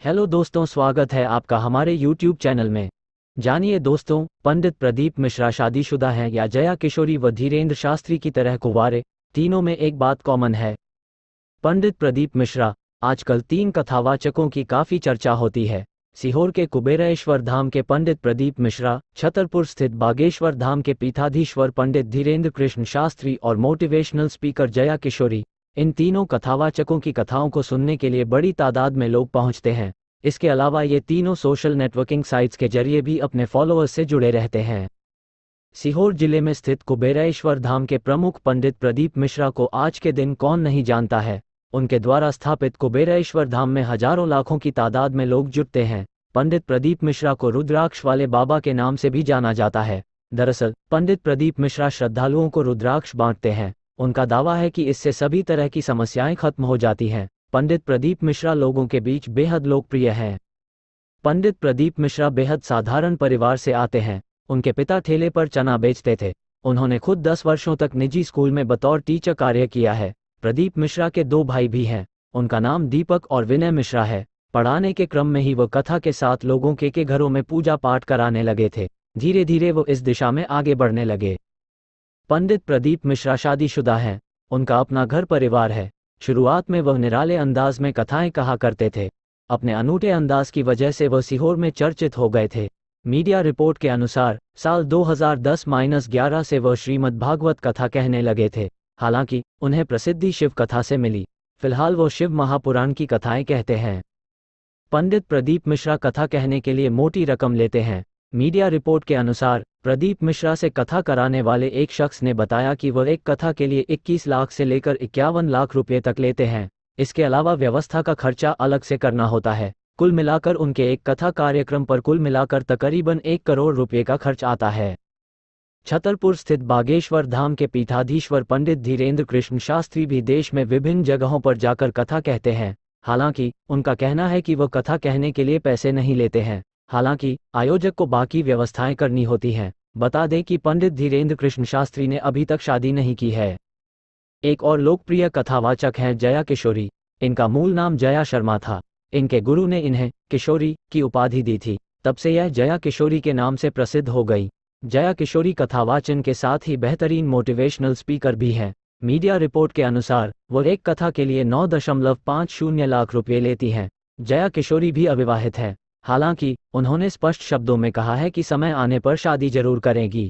Hello दोस्तों, स्वागत है आपका हमारे यूट्यूब चैनल में। जानिए दोस्तों, पंडित प्रदीप मिश्रा शादीशुदा हैं या जया किशोरी व धीरेन्द्र शास्त्री की तरह कुंवारे? तीनों में एक बात कॉमन है। पंडित प्रदीप मिश्रा। आजकल तीन कथावाचकों की काफ़ी चर्चा होती है। सीहोर के कुबेरेश्वर धाम के पंडित प्रदीप मिश्रा, छतरपुर स्थित बागेश्वर धाम के पीठाधीश्वर पंडित धीरेन्द्र कृष्ण शास्त्री और मोटिवेशनल स्पीकर जया किशोरी। इन तीनों कथावाचकों की कथाओं को सुनने के लिए बड़ी तादाद में लोग पहुंचते हैं। इसके अलावा ये तीनों सोशल नेटवर्किंग साइट्स के जरिए भी अपने फॉलोअर्स से जुड़े रहते हैं। सीहोर जिले में स्थित कुबेरेश्वर धाम के प्रमुख पंडित प्रदीप मिश्रा को आज के दिन कौन नहीं जानता है। उनके द्वारा स्थापित कुबेरेश्वर धाम में हजारों लाखों की तादाद में लोग जुटते हैं। पंडित प्रदीप मिश्रा को रुद्राक्ष वाले बाबा के नाम से भी जाना जाता है। दरअसल पंडित प्रदीप मिश्रा श्रद्धालुओं को रुद्राक्ष बांटते हैं। उनका दावा है कि इससे सभी तरह की समस्याएं खत्म हो जाती हैं। पंडित प्रदीप मिश्रा लोगों के बीच बेहद लोकप्रिय हैं। पंडित प्रदीप मिश्रा बेहद साधारण परिवार से आते हैं। उनके पिता ठेले पर चना बेचते थे। उन्होंने खुद 10 वर्षों तक निजी स्कूल में बतौर टीचर कार्य किया है। प्रदीप मिश्रा के 2 भाई भी हैं। उनका नाम दीपक और विनय मिश्रा है। पढ़ाने के क्रम में ही वो कथा के साथ लोगों के घरों में पूजा पाठ कराने लगे थे। धीरे धीरे वो इस दिशा में आगे बढ़ने लगे। पंडित प्रदीप मिश्रा शादीशुदा हैं। उनका अपना घर परिवार है। शुरुआत में वह निराले अंदाज में कथाएं कहा करते थे। अपने अनूठे अंदाज की वजह से वह सीहोर में चर्चित हो गए थे। मीडिया रिपोर्ट के अनुसार साल 2010-11 से वह श्रीमद् भागवत कथा कहने लगे थे। हालांकि उन्हें प्रसिद्धि शिव कथा से मिली। फिलहाल वो शिव महापुराण की कथाएं कहते हैं। पंडित प्रदीप मिश्रा कथा कहने के लिए मोटी रकम लेते हैं। मीडिया रिपोर्ट के अनुसार प्रदीप मिश्रा से कथा कराने वाले एक शख्स ने बताया कि वह एक कथा के लिए 21 लाख से लेकर 51 लाख रुपए तक लेते हैं। इसके अलावा व्यवस्था का खर्चा अलग से करना होता है। कुल मिलाकर उनके एक कथा कार्यक्रम पर कुल मिलाकर तकरीबन 1 करोड़ रुपए का खर्च आता है। छतरपुर स्थित बागेश्वर धाम के पीठाधीश्वर पंडित धीरेन्द्र कृष्ण शास्त्री भी देश में विभिन्न जगहों पर जाकर कथा कहते हैं। हालांकि उनका कहना है कि वह कथा कहने के लिए पैसे नहीं लेते हैं। हालांकि आयोजक को बाकी व्यवस्थाएं करनी होती हैं। बता दें कि पंडित धीरेन्द्र कृष्ण शास्त्री ने अभी तक शादी नहीं की है। एक और लोकप्रिय कथावाचक हैं जया किशोरी। इनका मूल नाम जया शर्मा था। इनके गुरु ने इन्हें किशोरी की उपाधि दी थी। तब से यह जया किशोरी के नाम से प्रसिद्ध हो गई। जया किशोरी कथावाचन के साथ ही बेहतरीन मोटिवेशनल स्पीकर भी हैं। मीडिया रिपोर्ट के अनुसार वह एक कथा के लिए 9.50 लाख रुपये लेती हैं। जया किशोरी भी अविवाहित है। हालांकि उन्होंने स्पष्ट शब्दों में कहा है कि समय आने पर शादी जरूर करेंगी।